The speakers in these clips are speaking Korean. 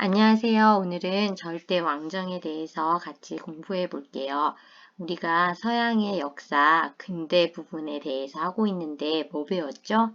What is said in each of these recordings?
안녕하세요. 오늘은 절대 왕정에 대해서 같이 공부해 볼게요. 우리가 서양의 역사, 근대 부분에 대해서 하고 있는데 뭐 배웠죠?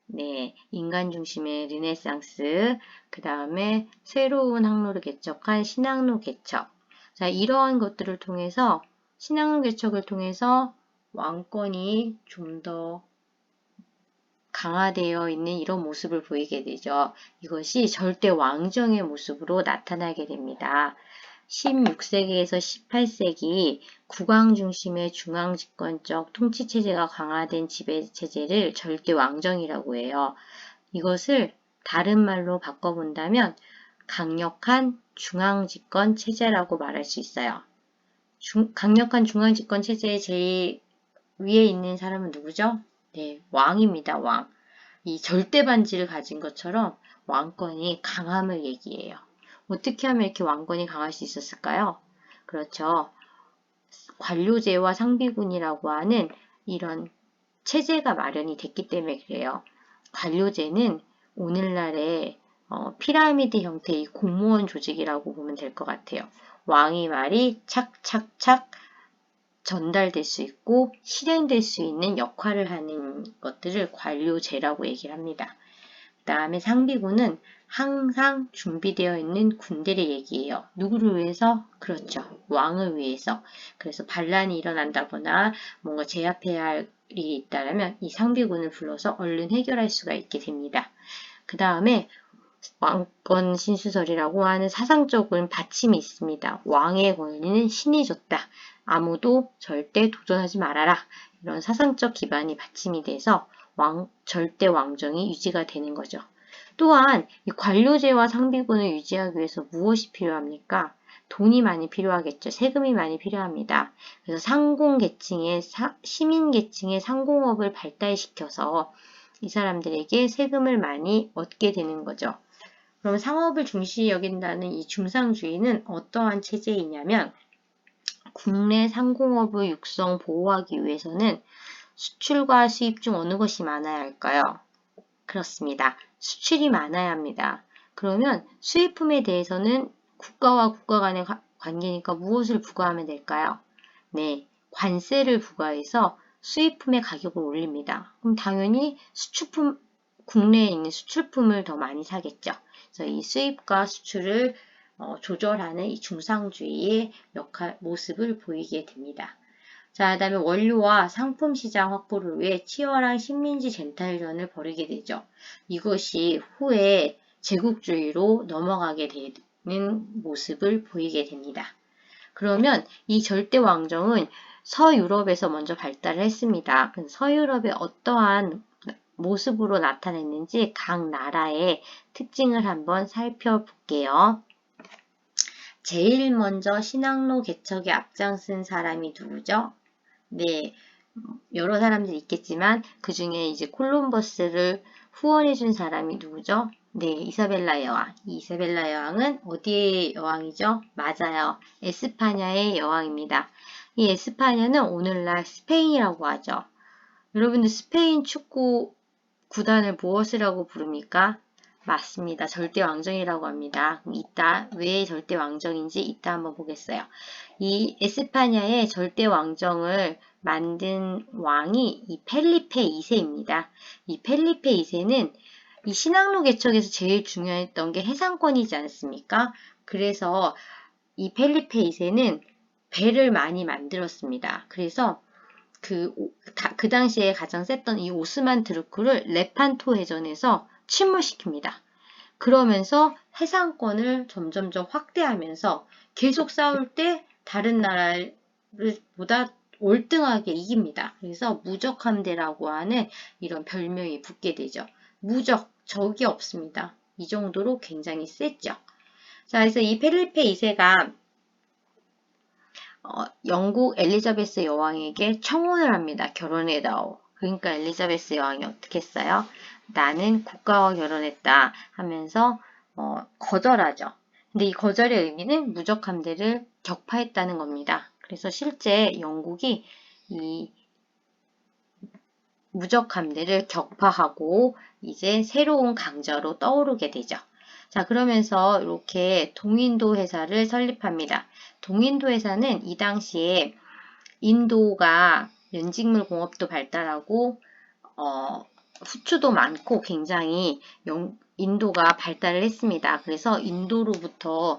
네, 인간 중심의 르네상스, 그 다음에 새로운 항로를 개척한 신항로 개척. 자, 이러한 것들을 통해서 신항로 개척을 통해서 왕권이 좀 더 강화되어 있는 이런 모습을 보이게 되죠. 이것이 절대 왕정의 모습으로 나타나게 됩니다. 16세기에서 18세기 국왕 중심의 중앙집권적 통치체제가 강화된 지배체제를 절대 왕정이라고 해요. 이것을 다른 말로 바꿔본다면 강력한 중앙집권 체제라고 말할 수 있어요. 강력한 중앙집권 체제의 제일 위에 있는 사람은 누구죠? 네, 왕입니다. 왕. 이 절대 반지를 가진 것처럼 왕권이 강함을 얘기해요. 어떻게 하면 이렇게 왕권이 강할 수 있었을까요? 그렇죠. 관료제와 상비군이라고 하는 이런 체제가 마련이 됐기 때문에 그래요. 관료제는 오늘날의 피라미드 형태의 공무원 조직이라고 보면 될 것 같아요. 왕의 말이 착착착 전달될 수 있고 실행될 수 있는 역할을 하는 것들을 관료제라고 얘기를 합니다. 그 다음에 상비군은 항상 준비되어 있는 군대를 얘기해요. 누구를 위해서? 그렇죠. 왕을 위해서. 그래서 반란이 일어난다거나 뭔가 제압해야 할 일이 있다면 이 상비군을 불러서 얼른 해결할 수가 있게 됩니다. 그 다음에 왕권 신수설이라고 하는 사상적인 받침이 있습니다. 왕의 권위는 신이 줬다. 아무도 절대 도전하지 말아라. 이런 사상적 기반이 받침이 돼서 절대 왕정이 유지가 되는 거죠. 또한 이 관료제와 상비군을 유지하기 위해서 무엇이 필요합니까? 돈이 많이 필요하겠죠. 세금이 많이 필요합니다. 그래서 시민계층의 상공업을 발달시켜서 이 사람들에게 세금을 많이 얻게 되는 거죠. 그럼 상업을 중시 여긴다는 이 중상주의는 어떠한 체제이냐면 국내 상공업의 육성 보호하기 위해서는 수출과 수입 중 어느 것이 많아야 할까요? 그렇습니다. 수출이 많아야 합니다. 그러면 수입품에 대해서는 국가와 국가 간의 관계니까 무엇을 부과하면 될까요? 네, 관세를 부과해서 수입품의 가격을 올립니다. 그럼 당연히 국내에 있는 수출품을 더 많이 사겠죠. 그래서 이 수입과 수출을 조절하는 이 중상주의의 모습을 보이게 됩니다. 자, 그 다음에 원료와 상품 시장 확보를 위해 치열한 식민지 쟁탈전을 벌이게 되죠. 이것이 후에 제국주의로 넘어가게 되는 모습을 보이게 됩니다. 그러면 이 절대 왕정은 서유럽에서 먼저 발달을 했습니다. 서유럽의 어떠한 모습으로 나타냈는지 각 나라의 특징을 한번 살펴볼게요. 제일 먼저 신항로 개척에 앞장선 사람이 누구죠? 네, 여러 사람들이 있겠지만 그 중에 이제 콜럼버스를 후원해준 사람이 누구죠? 네, 이사벨라 여왕. 이 이사벨라 여왕은 어디의 여왕이죠? 맞아요. 에스파냐의 여왕입니다. 이 에스파냐는 오늘날 스페인이라고 하죠. 여러분들 스페인 축구 구단을 무엇이라고 부릅니까? 맞습니다. 절대 왕정이라고 합니다. 그럼 이따 왜 절대 왕정인지 이따 한번 보겠어요. 이 에스파냐의 절대 왕정을 만든 왕이 이 펠리페 2세입니다. 이 펠리페 2세는 이 신항로 개척에서 제일 중요했던 게 해상권이지 않습니까? 그래서 이 펠리페 2세는 배를 많이 만들었습니다. 그래서 그 당시에 가장 셌던 이 오스만 트루크를 레판토 해전에서 침몰시킵니다. 그러면서 해상권을 점점점 확대하면서 계속 싸울 때 다른 나라보다 월등하게 이깁니다. 그래서 무적함대라고 하는 이런 별명이 붙게 되죠. 적이 없습니다. 이 정도로 굉장히 셌죠. 자, 그래서 이 펠리페 2세가 영국 엘리자베스 여왕에게 청혼을 합니다. 결혼해다오. 그러니까 엘리자베스 여왕이 어떻게 했어요? 나는 국가와 결혼했다 하면서 거절하죠. 근데 이 거절의 의미는 무적함대를 격파했다는 겁니다. 그래서 실제 영국이 이 무적함대를 격파하고 이제 새로운 강자로 떠오르게 되죠. 자, 그러면서 이렇게 동인도 회사를 설립합니다. 동인도 회사는 이 당시에 인도가 연직물 공업도 발달하고 후추도 많고 굉장히 인도가 발달을 했습니다. 그래서 인도로부터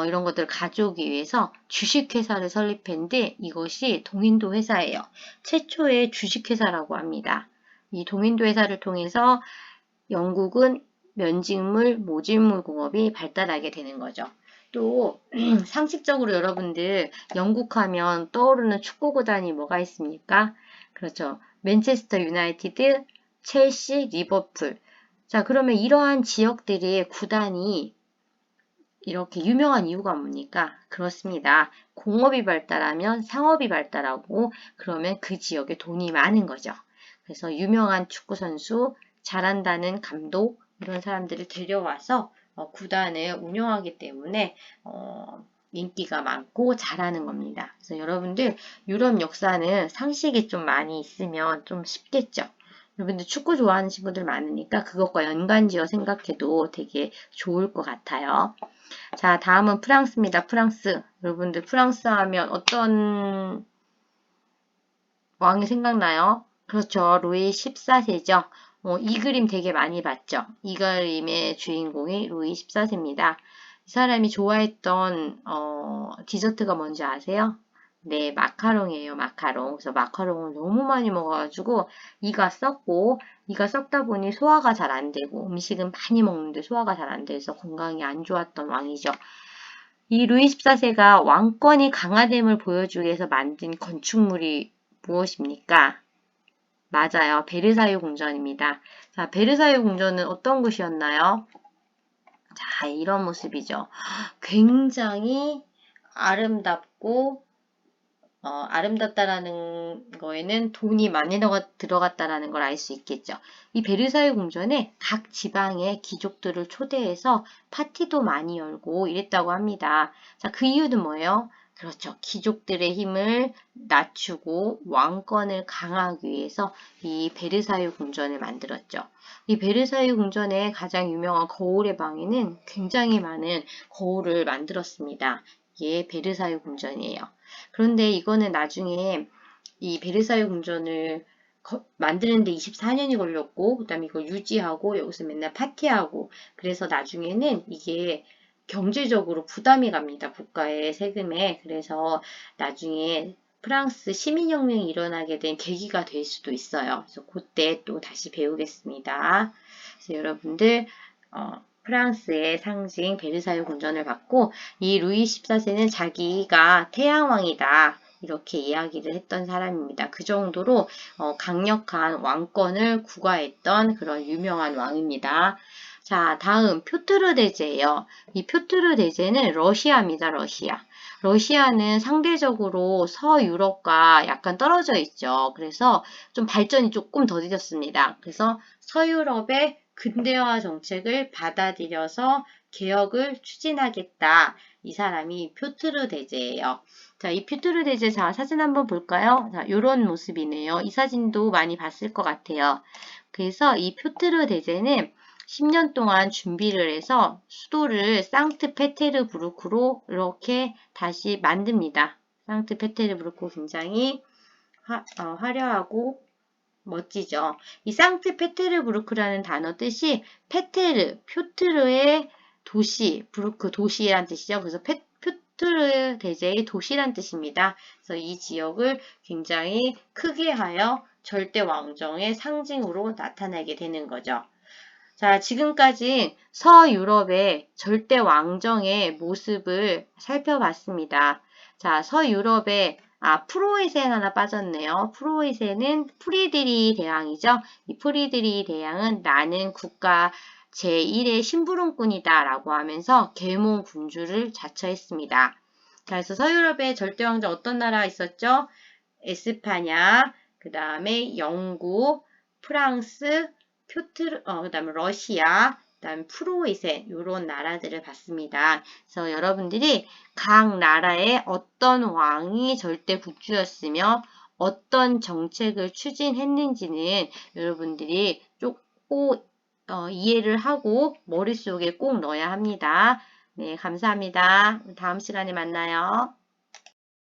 이런 것들을 가져오기 위해서 주식회사를 설립했는데 이것이 동인도 회사예요. 최초의 주식회사라고 합니다. 이 동인도 회사를 통해서 영국은 면직물, 모질물 공업이 발달하게 되는 거죠. 또 상식적으로 여러분들 영국 하면 떠오르는 축구 구단이 뭐가 있습니까? 그렇죠. 맨체스터 유나이티드, 첼시, 리버풀. 자, 그러면 이러한 지역들의 구단이 이렇게 유명한 이유가 뭡니까? 그렇습니다. 공업이 발달하면 상업이 발달하고 그러면 그 지역에 돈이 많은 거죠. 그래서 유명한 축구 선수, 잘한다는 감독 이런 사람들을 데려와서 구단을 운영하기 때문에 인기가 많고 잘하는 겁니다. 그래서 여러분들 유럽 역사는 상식이 좀 많이 있으면 좀 쉽겠죠. 여러분들 축구 좋아하는 친구들 많으니까 그것과 연관지어 생각해도 되게 좋을 것 같아요. 자, 다음은 프랑스입니다. 프랑스. 여러분들 프랑스 하면 어떤 왕이 생각나요? 그렇죠. 루이 14세죠. 이 그림 되게 많이 봤죠. 이 그림의 주인공이 루이 14세입니다. 이 사람이 좋아했던 디저트가 뭔지 아세요? 네, 마카롱이에요. 마카롱. 그래서 마카롱을 너무 많이 먹어가지고 이가 썩고 이가 썩다 보니 소화가 잘 안 되고 음식은 많이 먹는데 소화가 잘 안 돼서 건강이 안 좋았던 왕이죠. 이 루이 14세가 왕권이 강화됨을 보여주기 위해서 만든 건축물이 무엇입니까? 맞아요. 베르사유 궁전입니다. 자, 베르사유 궁전은 어떤 곳이었나요? 자, 이런 모습이죠. 굉장히 아름답고 아름답다라는 거에는 돈이 많이 들어갔다라는 걸 알 수 있겠죠. 이 베르사유 궁전에 각 지방의 귀족들을 초대해서 파티도 많이 열고 이랬다고 합니다. 자, 그 이유는 뭐예요? 그렇죠. 귀족들의 힘을 낮추고 왕권을 강화하기 위해서 이 베르사유 궁전을 만들었죠. 이 베르사유 궁전의 가장 유명한 거울의 방에는 굉장히 많은 거울을 만들었습니다. 이게 베르사유 궁전이에요. 그런데 이거는 나중에 이 베르사유 궁전을 만드는데 24년이 걸렸고, 그 다음에 이거 유지하고, 여기서 맨날 파티하고, 그래서 나중에는 이게 경제적으로 부담이 갑니다. 국가의 세금에. 그래서 나중에 프랑스 시민혁명이 일어나게 된 계기가 될 수도 있어요. 그래서 그때 또 다시 배우겠습니다. 그래서 여러분들, 프랑스의 상징 베르사유 궁전을 받고 이 루이 14세는 자기가 태양왕이다. 이렇게 이야기를 했던 사람입니다. 그 정도로 강력한 왕권을 구가했던 그런 유명한 왕입니다. 자, 다음 표트르 대제예요. 이 표트르 대제는 러시아입니다. 러시아. 러시아는 상대적으로 서유럽과 약간 떨어져 있죠. 그래서 좀 발전이 조금 더뎌졌습니다. 그래서 서유럽의 근대화 정책을 받아들여서 개혁을 추진하겠다. 이 사람이 표트르 대제예요. 자, 이 표트르 대제 사진 한번 볼까요? 자, 요런 모습이네요. 이 사진도 많이 봤을 것 같아요. 그래서 이 표트르 대제는 10년 동안 준비를 해서 수도를 상트페테르부르크로 이렇게 다시 만듭니다. 상트페테르부르크 굉장히 화려하고 멋지죠. 이 상트페테르부르크라는 단어 뜻이 표트르의 도시, 부르크 도시란 뜻이죠. 그래서 표트르 대제의 도시란 뜻입니다. 그래서 이 지역을 굉장히 크게 하여 절대 왕정의 상징으로 나타내게 되는 거죠. 자, 지금까지 서유럽의 절대 왕정의 모습을 살펴봤습니다. 자, 서유럽의 프로이센 하나 빠졌네요. 프로이센은 프리드리 대왕이죠. 이 프리드리 대왕은 나는 국가 제1의 심부름꾼이다 라고 하면서 계몽 군주를 자처했습니다. 자, 그래서 서유럽의 절대 왕자 어떤 나라 있었죠? 에스파냐, 그 다음에 영국, 프랑스, 그 다음에 러시아, 그 다음에 프로이센 이런 나라들을 봤습니다. 그래서 여러분들이 각 나라의 어떤 왕이 절대 국주였으며 어떤 정책을 추진했는지는 여러분들이 이해를 하고 머릿속에 꼭 넣어야 합니다. 네, 감사합니다. 다음 시간에 만나요.